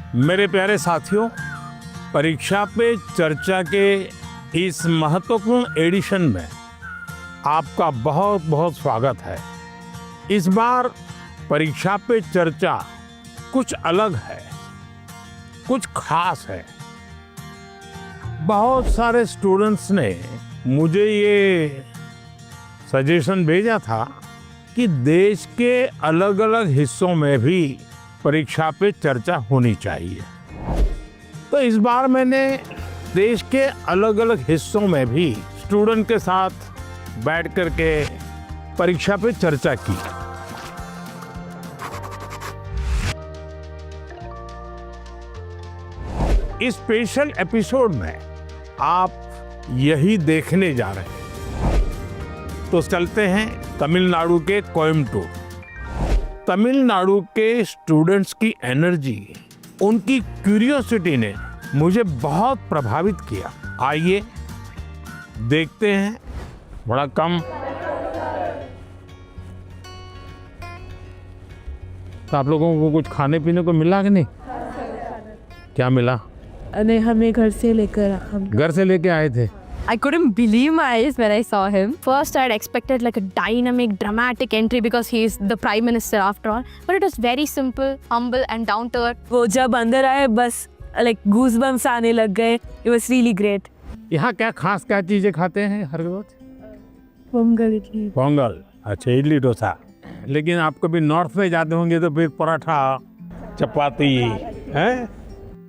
मेरे प्यारे साथियों, परीक्षा पे चर्चा के इस महत्वपूर्ण एडिशन में आपका बहुत बहुत स्वागत है। इस बार परीक्षा पे चर्चा कुछ अलग है, कुछ खास है। बहुत सारे स्टूडेंट्स ने मुझे ये सजेशन भेजा था कि देश के अलग अलग हिस्सों में भी परीक्षा पे चर्चा होनी चाहिए। तो इस बार मैंने देश के अलग अलग हिस्सों में भी स्टूडेंट के साथ बैठ करके परीक्षा पे चर्चा की। इस स्पेशल एपिसोड में आप यही देखने जा रहे हैं। तो चलते हैं तमिलनाडु के कोयम्बटूर। तमिलनाडु के स्टूडेंट्स की एनर्जी, उनकी क्यूरियोसिटी ने मुझे बहुत प्रभावित किया। आइए देखते हैं। बड़ा कम तो आप लोगों को कुछ खाने पीने को मिला कि नहीं? क्या मिला? नहीं, हमें घर से लेके आए थे। I couldn't believe my eyes when I saw him. First, I had expected like a dynamic, dramatic entry because he is the Prime Minister after all. But it was very simple, humble and down to earth. वो जब अंदर आए बस like goosebumps आने लग गए. It was really great. यहाँ क्या खास क्या चीजें खाते हैं हर रोज? पोंगल की. पोंगल, अच्छा, इडली डोसा। लेकिन आप कभी नॉर्थ में जाते होंगे तो फिर पराठा, चपाती है।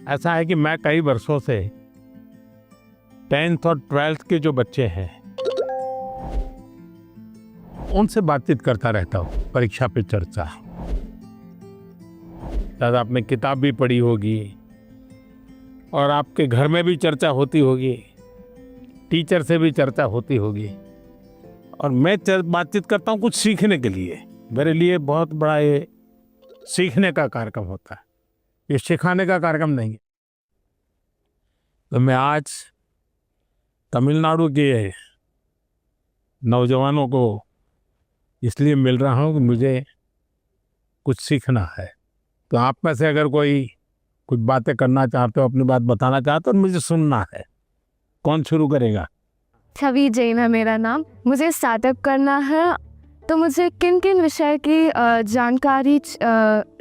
ऐसा है कि मैं कई वर्षों से 10th और 12th के जो बच्चे हैं उनसे बातचीत करता रहता हूँ। परीक्षा पे चर्चा, शायद आपने किताब भी पढ़ी होगी और आपके घर में भी चर्चा होती होगी, टीचर से भी चर्चा होती होगी। और मैं बातचीत करता हूँ कुछ सीखने के लिए। मेरे लिए बहुत बड़ा ये सीखने का कार्यक्रम होता है, ये सिखाने का कार्यक्रम नहीं है। तो मैं आज तमिलनाडु के नौजवानों को इसलिए मिल रहा हूँ कि मुझे कुछ सीखना है। तो आप में से अगर कोई कुछ बातें करना चाहते हो, अपनी बात बताना चाहते हो, तो मुझे सुनना है। कौन शुरू करेगा? छवि जैन है मेरा नाम। मुझे स्टार्टअप करना है, तो मुझे किन किन विषय की जानकारी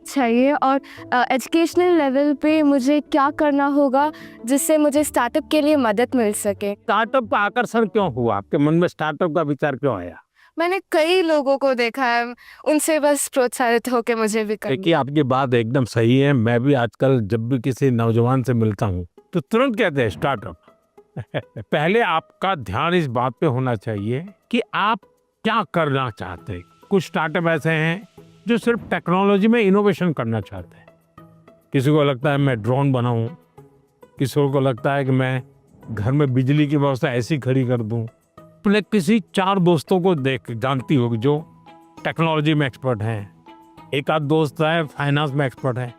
चाहिए और एजुकेशनल लेवल पे मुझे क्या करना होगा जिससे मुझे स्टार्टअप के लिए मदद मिल सके। स्टार्टअप का आकर्षण क्यों हुआ आपके मन में? स्टार्टअप का विचार क्यों आया? मैंने कई लोगों को देखा है, उनसे बस प्रोत्साहित होकर मुझे भी करना। देखिए, आपकी बात एकदम सही है। मैं भी आजकल जब भी किसी नौजवान से मिलता हूँ तो तुरंत कहते हैं स्टार्टअप। पहले आपका ध्यान इस बात पे होना चाहिए कि आप क्या करना चाहते हैं। कुछ स्टार्टअप ऐसे हैं जो सिर्फ टेक्नोलॉजी में इनोवेशन करना चाहते हैं। किसी को लगता है मैं ड्रोन बनाऊं, किसी को लगता है कि मैं घर में बिजली की व्यवस्था ऐसी खड़ी कर दूं। अपने किसी 4 दोस्तों को जानती होगी जो टेक्नोलॉजी में एक्सपर्ट हैं। एक आध दोस्त है फाइनेंस में एक्सपर्ट है।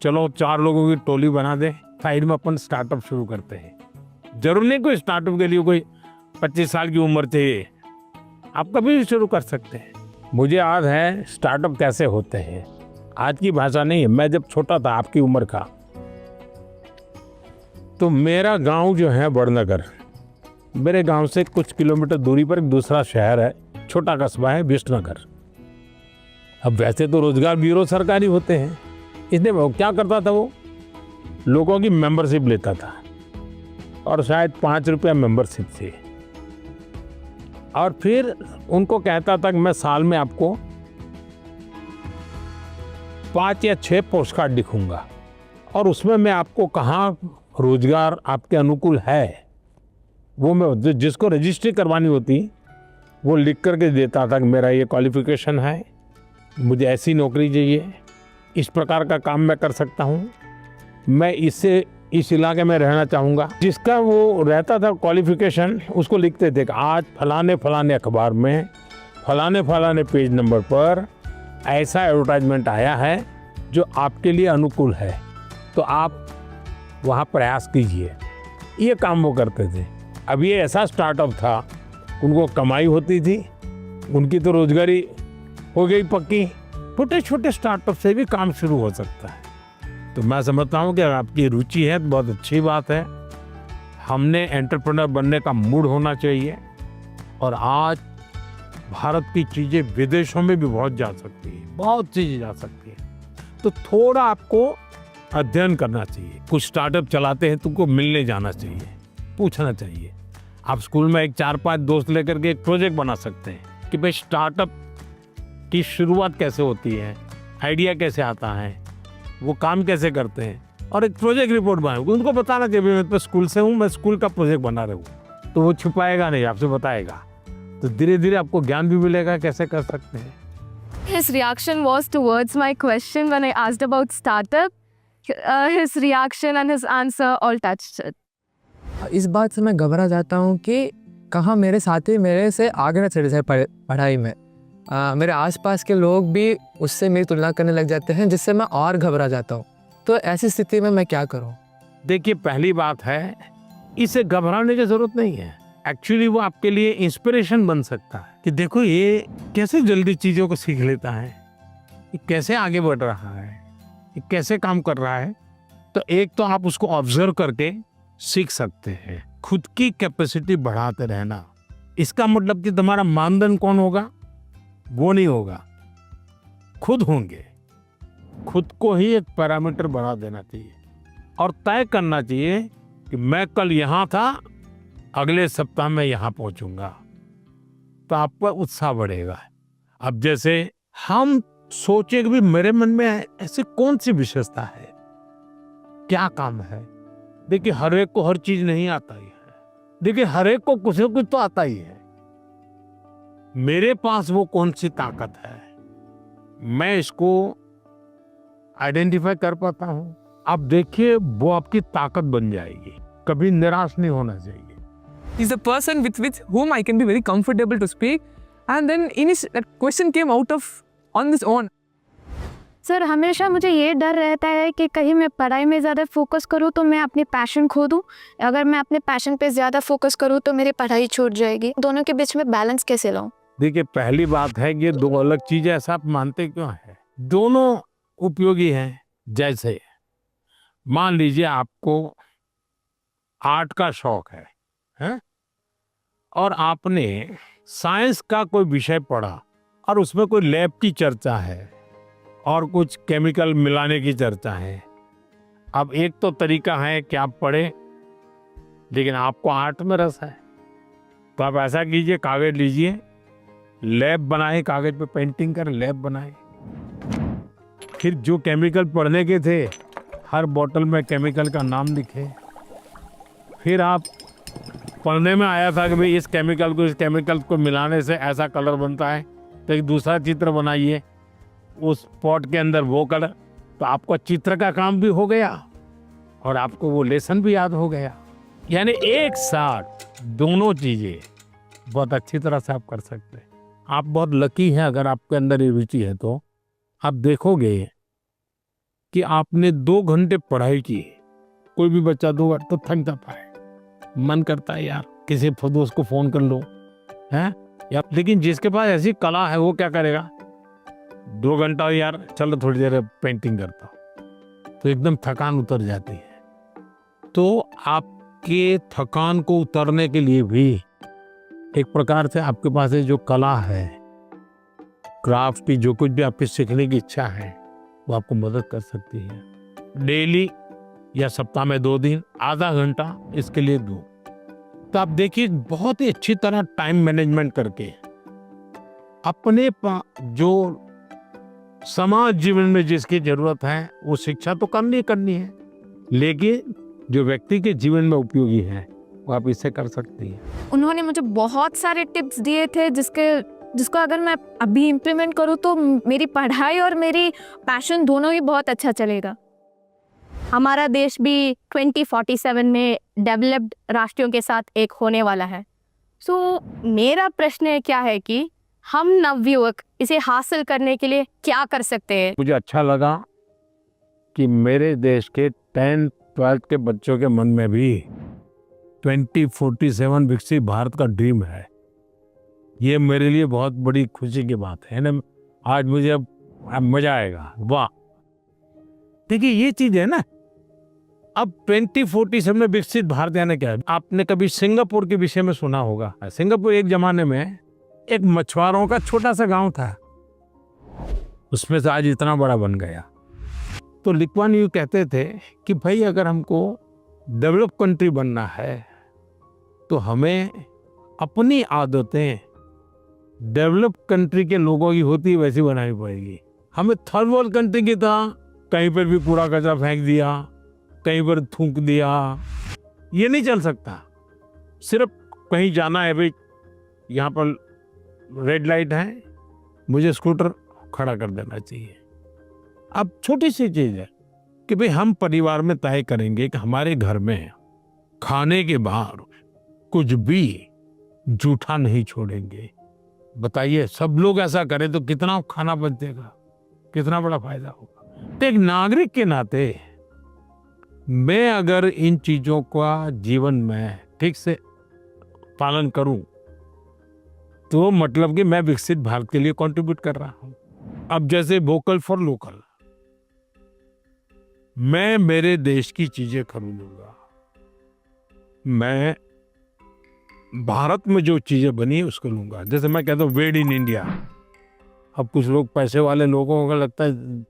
चलो 4 लोगों की टोली बना दे, साइड में अपन स्टार्टअप शुरू करते हैं। जरूर नहीं कोई स्टार्टअप के लिए कोई 25 साल की उम्र चाहिए, आप कभी भी शुरू कर सकते हैं। मुझे याद है स्टार्टअप कैसे होते हैं। आज की भाषा नहीं है, मैं जब छोटा था आपकी उम्र का, तो मेरा गांव जो है बड़नगर, मेरे गांव से कुछ किलोमीटर दूरी पर एक दूसरा शहर है, छोटा कस्बा है विष्णुनगर। अब वैसे तो रोजगार ब्यूरो सरकारी होते हैं, इसलिए वो क्या करता था, वो लोगों की मेंबरशिप लेता था और शायद 5 रुपया मेंबरशिप थी। और फिर उनको कहता था कि मैं साल में आपको 5 या 6 पोस्ट कार्ड लिखूंगा और उसमें मैं आपको कहाँ रोजगार आपके अनुकूल है वो मैं जिसको रजिस्ट्री करवानी होती वो लिख करके देता था कि मेरा ये क्वालिफिकेशन है, मुझे ऐसी नौकरी चाहिए, इस प्रकार का काम मैं कर सकता हूँ, मैं इस इलाके में रहना चाहूँगा। जिसका वो रहता था क्वालिफिकेशन, उसको लिखते थे कि आज फलाने फलाने अखबार में फलाने फलाने पेज नंबर पर ऐसा एडवर्टाइजमेंट आया है जो आपके लिए अनुकूल है, तो आप वहाँ प्रयास कीजिए। ये काम वो करते थे। अब ये ऐसा स्टार्टअप था, उनको कमाई होती थी, उनकी तो रोजगारी हो गई पक्की। छोटे छोटे स्टार्टअप से भी काम शुरू हो सकता है। तो मैं समझता हूँ कि अगर आपकी रुचि है तो बहुत अच्छी बात है। हमने एंटरप्रेन्योर बनने का मूड होना चाहिए, और आज भारत की चीज़ें विदेशों में भी बहुत जा सकती है, बहुत चीज़ें जा सकती है। तो थोड़ा आपको अध्ययन करना चाहिए। कुछ स्टार्टअप चलाते हैं, तुमको मिलने जाना चाहिए, पूछना चाहिए। आप स्कूल में एक 4-5 दोस्त लेकर के एक प्रोजेक्ट बना सकते हैं कि भाई स्टार्टअप की शुरुआत कैसे होती है, आइडिया कैसे आता है, वो काम कैसे करते हैं, और एक प्रोजेक्ट रिपोर्ट बनाओगे। उनको बताना चाहिए मैं तो स्कूल से हूँ, मैं स्कूल का प्रोजेक्ट बना रहा हूँ। तो वो छुपाएगा नहीं, आपसे बताएगा। तो धीरे धीरे आपको ज्ञान भी मिलेगा कैसे कर सकते हैं। His reaction was towards my question when I asked about startup. His reaction and his answer all touched it. इस बात से मैं घबरा जाता हूँ कि कहाँ मेरे साथी मेरे से आगे ना चले जाए पढ़ाई में। मेरे आसपास के लोग भी उससे मेरी तुलना करने लग जाते हैं, जिससे मैं और घबरा जाता हूँ। तो ऐसी स्थिति में मैं क्या करूँ? देखिए, पहली बात है, इसे घबराने की जरूरत नहीं है। एक्चुअली वो आपके लिए इंस्पिरेशन बन सकता है कि देखो ये कैसे जल्दी चीज़ों को सीख लेता है, ये कैसे आगे बढ़ रहा है, ये कैसे काम कर रहा है। तो एक तो आप उसको ऑब्जर्व करके सीख सकते हैं। खुद की कैपेसिटी बढ़ाते रहना, इसका मतलब कि तुम्हारा मानदंड कौन होगा, वो नहीं होगा, खुद होंगे। खुद को ही एक पैरामीटर बना देना चाहिए और तय करना चाहिए कि मैं कल यहाँ था, अगले सप्ताह में यहाँ पहुँचूंगा। तो आपका उत्साह बढ़ेगा। अब जैसे हम सोचे कि भी मेरे मन में ऐसी कौन सी विशेषता है, क्या काम है। देखिए, हर एक को हर चीज नहीं आता ही है। देखिए, हर एक को कुछ न कुछ तो आता ही है। मेरे पास वो कौन सी ताकत है, मैं इसको आइडेंटिफाई कर पाता हूँ। आप देखिए, वो आपकी ताकत बन जाएगी। कभी निराश नहीं होना चाहिए। He's a person with whom I can be very comfortable to speak. And then that question came out of on this own. Sir, हमेशा मुझे ये डर रहता है कि कहीं मैं पढ़ाई में ज़्यादा फोकस करूँ तो मैं अपनी पैशन खो दूँ। अगर मैं अपने पैशन पे ज़्यादा फोकस करूँ तो मेरी पढ़ाई छूट जाएगी। दोनों के बीच में बैलेंस कैसे लाऊं? देखिए, पहली बात है कि ये दो अलग चीजें, ऐसा आप मानते क्यों है? दोनों उपयोगी हैं। जैसे मान लीजिए आपको आर्ट का शौक है? और आपने साइंस का कोई विषय पढ़ा और उसमें कोई लैब की चर्चा है और कुछ केमिकल मिलाने की चर्चा है। अब एक तो तरीका है कि आप पढ़ें, लेकिन आपको आर्ट में रस है, तो आप ऐसा कीजिए, कागज लीजिए, लैब बनाए, कागज पे पेंटिंग करें, लैब बनाए। फिर जो केमिकल पढ़ने के थे, हर बोतल में केमिकल का नाम लिखे। फिर आप पढ़ने में आया था कि भाई इस केमिकल को मिलाने से ऐसा कलर बनता है, तो एक दूसरा चित्र बनाइए, उस पॉट के अंदर वो कलर। तो आपको चित्र का काम भी हो गया और आपको वो लेसन भी याद हो गया। यानी एक साथ दोनों चीजें बहुत अच्छी तरह से आप कर सकते हैं। आप बहुत लकी हैं अगर आपके अंदर ये रुचि है। तो आप देखोगे कि आपने 2 घंटे पढ़ाई की, कोई भी बच्चा 2 घंटे तो थक जाता है, मन करता है यार किसी दोस्त को फोन कर लो, है या। लेकिन जिसके पास ऐसी कला है वो क्या करेगा, 2 घंटा यार चलो थोड़ी देर पेंटिंग करता हूं, तो एकदम थकान उतर जाती है। तो आपके थकान को उतरने के लिए भी एक प्रकार से आपके पास जो कला है, क्राफ्ट की, जो कुछ भी आपकी सीखने की इच्छा है, वो आपको मदद कर सकती है। डेली या सप्ताह में 2 दिन आधा घंटा इसके लिए दो। तो आप देखिए, बहुत ही अच्छी तरह टाइम मैनेजमेंट करके अपने जो समाज जीवन में जिसकी जरूरत है वो शिक्षा तो करनी है, लेकिन जो व्यक्ति के जीवन में उपयोगी है वो आप इससे कर सकती हैं। उन्होंने मुझे बहुत सारे टिप्स दिए थे जिसको अगर मैं अभी इम्प्लीमेंट करूँ तो मेरी पढ़ाई और मेरी पैशन दोनों ही बहुत अच्छा चलेगा। हमारा देश भी 2047 में डेवलप्ड राष्ट्रों के साथ एक होने वाला है। सो मेरा प्रश्न क्या है कि हम नवयुवक इसे हासिल करने के लिए क्या कर सकते हैं? मुझे अच्छा लगा कि मेरे देश के 10th 12th के बच्चों के मन में भी 2047 विकसित भारत का ड्रीम है। ये मेरे लिए बहुत बड़ी खुशी की बात है ना। आज मुझे अब मजा आएगा। वाह, देखिए ये चीज है ना, अब 2047 में विकसित भारत यानी क्या है? आपने कभी सिंगापुर के विषय में सुना होगा। सिंगापुर एक जमाने में एक मछुआरों का छोटा सा गांव था, उसमें से आज इतना बड़ा बन गया। तो ली कुआन यू कहते थे कि भाई अगर हमको डेवलप कंट्री बनना है तो हमें अपनी आदतें डेवलप कंट्री के लोगों की होती है वैसी बनानी पड़ेगी। हमें थर्ड वर्ल्ड कंट्री की तरह कहीं पर भी कूड़ा कचरा फेंक दिया, कहीं पर थूक दिया, ये नहीं चल सकता। सिर्फ कहीं जाना है, भाई यहाँ पर रेड लाइट है, मुझे स्कूटर खड़ा कर देना चाहिए। अब छोटी सी चीज है कि भाई हम परिवार में तय करेंगे कि हमारे घर में खाने के बाहर कुछ भी जूठा नहीं छोड़ेंगे। बताइए सब लोग ऐसा करें तो कितना खाना बचेगा, कितना बड़ा फायदा होगा। तो एक नागरिक के नाते मैं अगर इन चीजों का जीवन में ठीक से पालन करूं तो मतलब कि मैं विकसित भारत के लिए कंट्रीब्यूट कर रहा हूं। अब जैसे वोकल फॉर लोकल, मैं मेरे देश की चीजें खरीदूंगा। मैं भारत में जो चीजें बनी उसको लूंगा। जैसे मैं कहता हूँ मेड इन इंडिया। अब कुछ लोग पैसे वाले लोगों को लगता है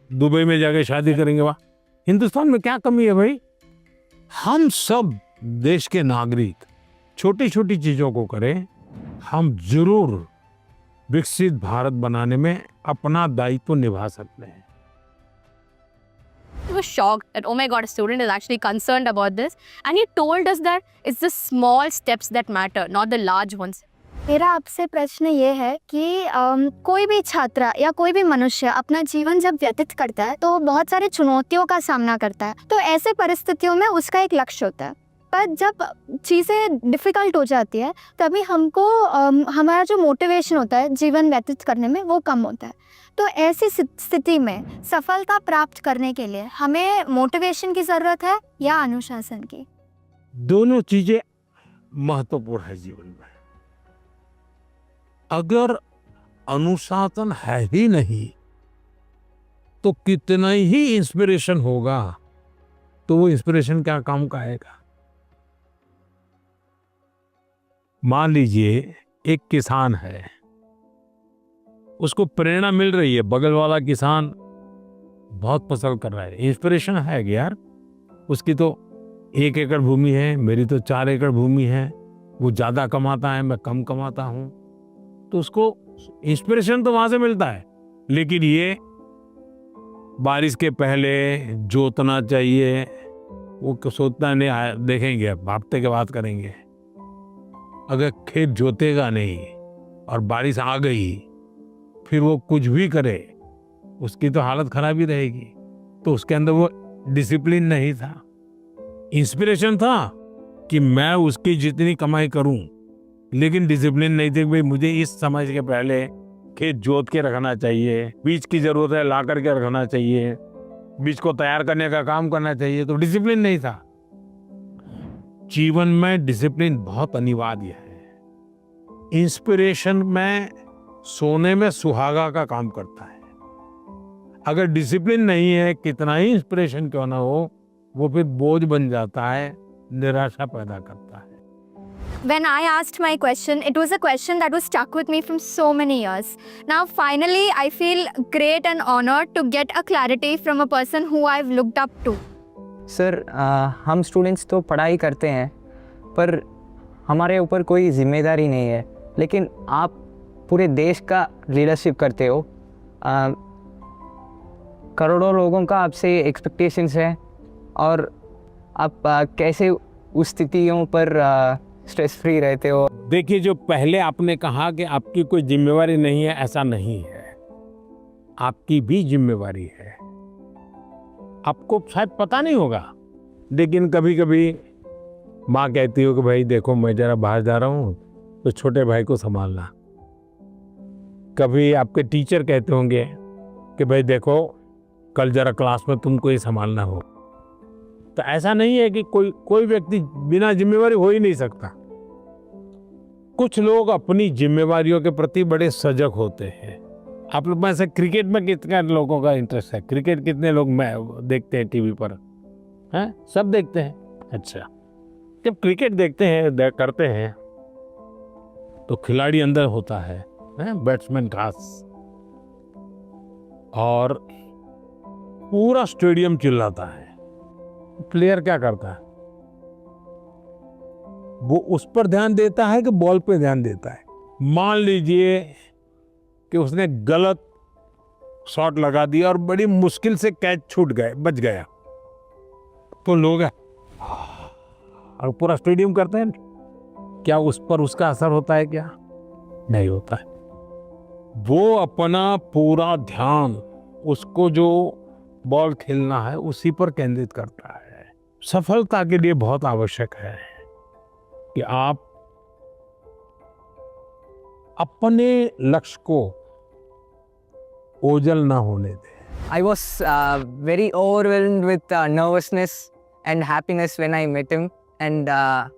दुबई में जाके शादी करेंगे, वाह हिंदुस्तान में क्या कमी है भाई। हम सब देश के नागरिक छोटी छोटी चीजों को करें, हम जरूर विकसित भारत बनाने में अपना दायित्व निभा सकते हैं। I was shocked that, oh my God, a student is actually concerned about this. And he told us that it's the small steps that matter, not the large ones. मेरा आपसे प्रश्न ये है कि कोई भी छात्र या कोई भी मनुष्य अपना जीवन जब व्यतीत करता है तो बहुत सारी चुनौतियों का सामना करता है। तो ऐसे परिस्थितियों में उसका एक लक्ष्य होता है, पर जब चीज़ें डिफ़िकल्ट हो जाती है तभी हमको हमारा जो मोटिवेशन होता है जीवन व्यतीत करने में वो कम होता है। तो ऐसी स्थिति में सफलता प्राप्त करने के लिए हमें मोटिवेशन की ज़रूरत है या अनुशासन की? दोनों चीजें महत्वपूर्ण है जीवन में। अगर अनुशासन है ही नहीं तो कितना ही इंस्पिरेशन होगा तो वो इंस्पिरेशन क्या काम का आएगा। मान लीजिए एक किसान है, उसको प्रेरणा मिल रही है, बगल वाला किसान बहुत फसल कर रहा है, इंस्पिरेशन है कि यार उसकी तो 1 एकड़ भूमि है, मेरी तो 4 एकड़ भूमि है, वो ज्यादा कमाता है, मैं कम कमाता हूं, तो उसको इंस्पिरेशन तो वहां से मिलता है। लेकिन ये बारिश के पहले जोतना चाहिए, वो सोचता नहीं, देखेंगे अब हफ्ते के बाद करेंगे। अगर खेत जोतेगा नहीं और बारिश आ गई फिर वो कुछ भी करे उसकी तो हालत खराब ही रहेगी। तो उसके अंदर वो डिसिप्लिन नहीं था। इंस्पिरेशन था कि मैं उसकी जितनी कमाई करूं, लेकिन डिसिप्लिन नहीं थी। भाई मुझे इस समय के पहले खेत जोत के रखना चाहिए, बीज की जरूरत है ला करके रखना चाहिए, बीज को तैयार करने का काम करना चाहिए, तो डिसिप्लिन नहीं था। जीवन में डिसिप्लिन बहुत अनिवार्य है। इंस्पिरेशन में सोने में सुहागा का काम करता है। अगर डिसिप्लिन नहीं है, कितना ही इंस्पिरेशन क्यों ना हो, वो फिर बोझ बन जाता है, निराशा पैदा करता है। When I asked my question, it was a question that was stuck with me from so many years. Now, finally, I feel great and honored to get a clarity from a person who I've looked up to. Sir हम students तो पढ़ाई करते हैं पर हमारे ऊपर कोई जिम्मेदारी नहीं है, लेकिन आप पूरे देश का लीडरशिप करते हो। करोड़ों लोगों का आपसे एक्सपेक्टेशंस हैं और आप कैसे उस स्थितियों पर स्ट्रेस फ्री रहते हो? देखिए, जो पहले आपने कहा कि आपकी कोई जिम्मेवारी नहीं है, ऐसा नहीं है। आपकी भी जिम्मेवारी है। आपको शायद पता नहीं होगा, लेकिन कभी कभी माँ कहती हो कि भाई देखो मैं जरा बाहर जा रहा हूँ तो छोटे भाई को संभालना। कभी आपके टीचर कहते होंगे कि भाई देखो कल जरा क्लास में तुमको ही संभालना हो। तो ऐसा नहीं है कि कोई व्यक्ति बिना जिम्मेवारी हो ही नहीं सकता। कुछ लोग अपनी जिम्मेवारियों के प्रति बड़े सजग होते हैं, आप लोग में से क्रिकेट में कितने लोगों का इंटरेस्ट है? क्रिकेट कितने लोग मैं देखते हैं टीवी पर? हैं, सब देखते हैं। अच्छा, जब क्रिकेट देखते हैं करते हैं तो खिलाड़ी अंदर होता है, बैट्समैन खास, और पूरा स्टेडियम चिल्लाता है। प्लेयर क्या करता है? वो उस पर ध्यान देता है कि बॉल पे ध्यान देता है? मान लीजिए कि उसने गलत शॉट लगा दिया और बड़ी मुश्किल से कैच छूट गए, बच गया, तो लोग और पूरा स्टेडियम करते हैं। क्या उस पर उसका असर होता है? क्या नहीं होता है। वो अपना पूरा ध्यान, उसको जो बॉल खेलना है उसी पर केंद्रित करता है। सफलता के लिए बहुत आवश्यक है कि आप अपने लक्ष्य को ओझल ना होने दें। I was very overwhelmed with nervousness and happiness when I met him, and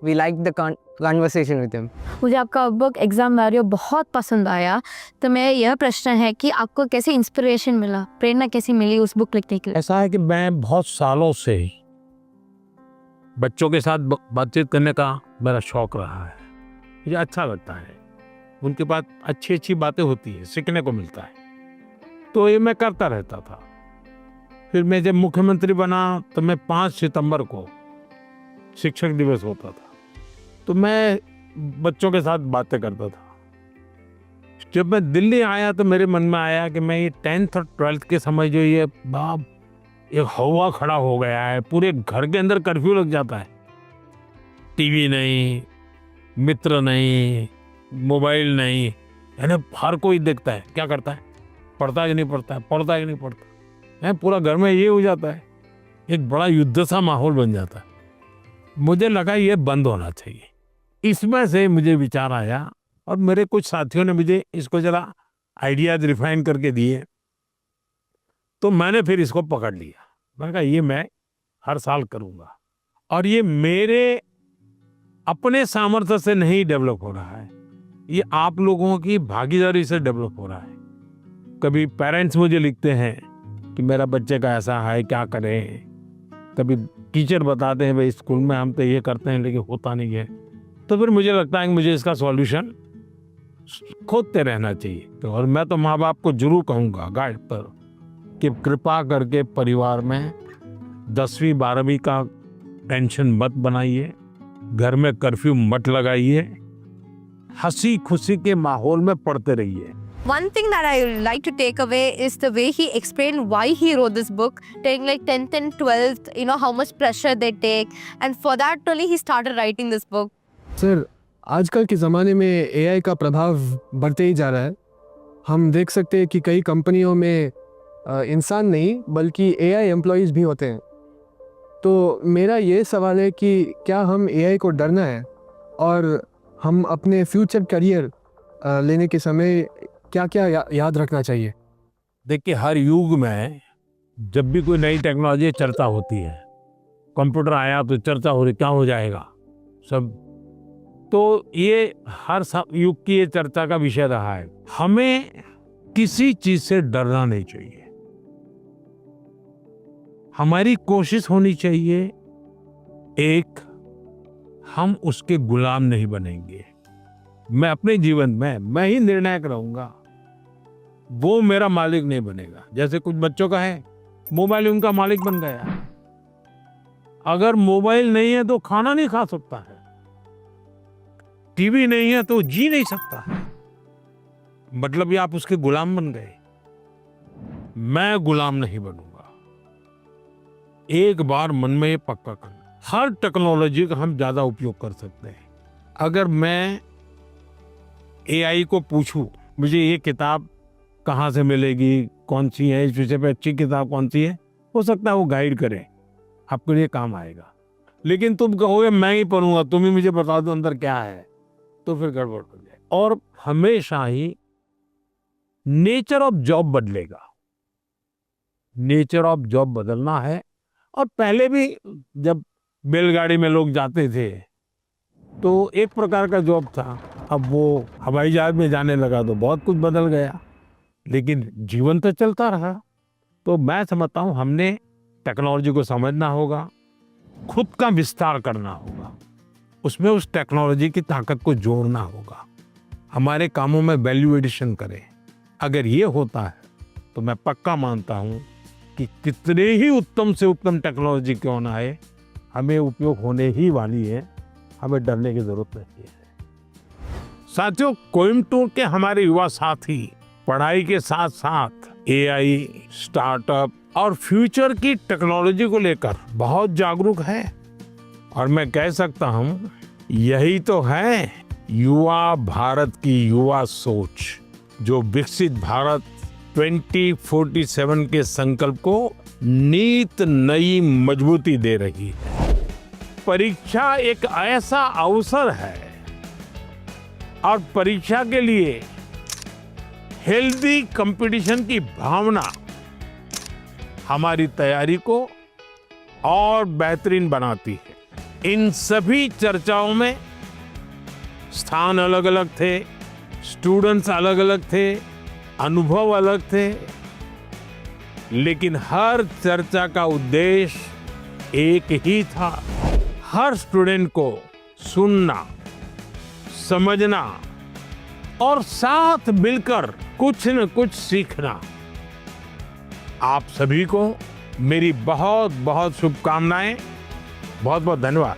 we liked the conversation with him. मुझे आपका बुक एग्जाम वैरियो बहुत पसंद आया। तो मेरा यह प्रश्न है कि आपको कैसे इंस्पिरेशन मिला, प्रेरणा कैसी मिली उस बुक लिखने के लिए? ऐसा है कि मैं बहुत सालों से बच्चों के साथ बातचीत करने का मेरा शौक रहा है। मुझे अच्छा लगता है, उनके पास अच्छी अच्छी बातें होती है, सीखने को मिलता है, तो ये मैं करता रहता था। फिर मैं जब मुख्यमंत्री बना तो मैं 5 सितंबर को शिक्षक दिवस होता था, तो मैं बच्चों के साथ बातें करता था। जब मैं दिल्ली आया तो मेरे मन में आया कि मैं ये 10th और 12th के समय जो ये बाप एक हवा खड़ा हो गया है, पूरे घर के अंदर कर्फ्यू लग जाता है, टीवी नहीं, मित्र नहीं, मोबाइल नहीं, यानी हर कोई देखता है, क्या करता है, पढ़ता है कि नहीं पढ़ता है, पढ़ता है कि नहीं पढ़ता है, पूरा घर में ये हो जाता है, एक बड़ा युद्ध सा माहौल बन जाता है। मुझे लगा ये बंद होना चाहिए। इसमें से मुझे विचार आया और मेरे कुछ साथियों ने मुझे इसको जरा आइडियाज रिफाइन करके दिए, तो मैंने फिर इसको पकड़ लिया। मैंने कहा ये मैं हर साल करूँगा, और ये मेरे अपने सामर्थ्य से नहीं डेवलप हो रहा है, ये आप लोगों की भागीदारी से डेवलप हो रहा है। कभी पेरेंट्स मुझे लिखते हैं कि मेरा बच्चे का ऐसा है, क्या करें। कभी टीचर बताते हैं भाई स्कूल में हम तो ये करते हैं लेकिन होता नहीं है। तो फिर मुझे लगता है कि मुझे इसका सॉल्यूशन खोजते रहना चाहिए। तो और मैं तो माँ बाप को जरूर कहूँगा गाइड पर कि कृपा करके परिवार में 10वीं 12वीं का टेंशन मत बनाइए, घर में कर्फ्यू मत लगाइए, हंसी खुशी के माहौल में पढ़ते रहिए। One thing that I would like to take away is the way he explained why he wrote this book, taking like 10th and 12th, you know, how much pressure they take, and for that only he started writing this book. Sir, आजकल के ज़माने में AI का प्रभाव बढ़ते ही जा रहा है। हम देख सकते हैं कि कई कंपनियों में इंसान नहीं बल्कि एआई एम्प्लॉयज़ भी होते हैं। तो मेरा ये सवाल है कि क्या हम एआई को डरना है, और हम अपने फ्यूचर करियर लेने के समय क्या क्या याद रखना चाहिए? देखिए, हर युग में जब भी कोई नई टेक्नोलॉजी चर्चा होती है, कंप्यूटर आया तो चर्चा हो रही क्या हो जाएगा सब, तो ये हर युग की ये चर्चा का विषय रहा है। हमें किसी चीज से डरना नहीं चाहिए। हमारी कोशिश होनी चाहिए, एक, हम उसके गुलाम नहीं बनेंगे। मैं अपने जीवन में मैं ही निर्णायक रहूंगा, वो मेरा मालिक नहीं बनेगा। जैसे कुछ बच्चों का है, मोबाइल उनका मालिक बन गया। अगर मोबाइल नहीं है तो खाना नहीं खा सकता है, टीवी नहीं है तो जी नहीं सकता है, मतलब ये आप उसके गुलाम बन गए। मैं गुलाम नहीं बनूंगा। एक बार मन में ये पक्का करना, हर टेक्नोलॉजी का हम ज्यादा उपयोग कर सकते हैं। अगर मैं एआई को पूछूं मुझे ये किताब कहाँ से मिलेगी, कौन सी है, इस विषय पे अच्छी किताब कौन सी है, हो सकता है वो गाइड करे, आपके लिए काम आएगा। लेकिन तुम कहोगे मैं ही पढ़ूंगा, तुम ही मुझे बता दो अंदर क्या है, तो फिर गड़बड़ हो जाए। और हमेशा ही नेचर ऑफ जॉब बदलेगा, नेचर ऑफ जॉब बदलना है। और पहले भी जब बैलगाड़ी में लोग जाते थे तो एक प्रकार का जॉब था, अब वो हवाई जहाज में जाने लगा तो बहुत कुछ बदल गया। लेकिन जीवन तो चलता रहा। तो मैं समझता हूँ हमने टेक्नोलॉजी को समझना होगा, खुद का विस्तार करना होगा, उसमें उस टेक्नोलॉजी की ताकत को जोड़ना होगा, हमारे कामों में वैल्यू एडिशन करें। अगर ये होता है तो मैं पक्का मानता हूँ कि कितने ही उत्तम से उत्तम टेक्नोलॉजी क्यों ना आए, हमें उपयोग होने ही वाली है, हमें डरने की जरूरत नहीं है। साथियों, कोयम्बटूर के हमारे युवा साथी पढ़ाई के साथ साथ एआई, स्टार्टअप और फ्यूचर की टेक्नोलॉजी को लेकर बहुत जागरूक है। और मैं कह सकता हूँ यही तो है युवा भारत की युवा सोच, जो विकसित भारत 2047 के संकल्प को नित नई मजबूती दे रही है। परीक्षा एक ऐसा अवसर है और परीक्षा के लिए हेल्दी कंपटीशन की भावना हमारी तैयारी को और बेहतरीन बनाती है। इन सभी चर्चाओं में स्थान अलग अलग थे, स्टूडेंट्स अलग अलग थे, अनुभव अलग थे, लेकिन हर चर्चा का उद्देश्य एक ही था, हर स्टूडेंट को सुनना, समझना और साथ मिलकर कुछ न कुछ सीखना। आप सभी को मेरी बहुत बहुत शुभकामनाएं, बहुत बहुत धन्यवाद।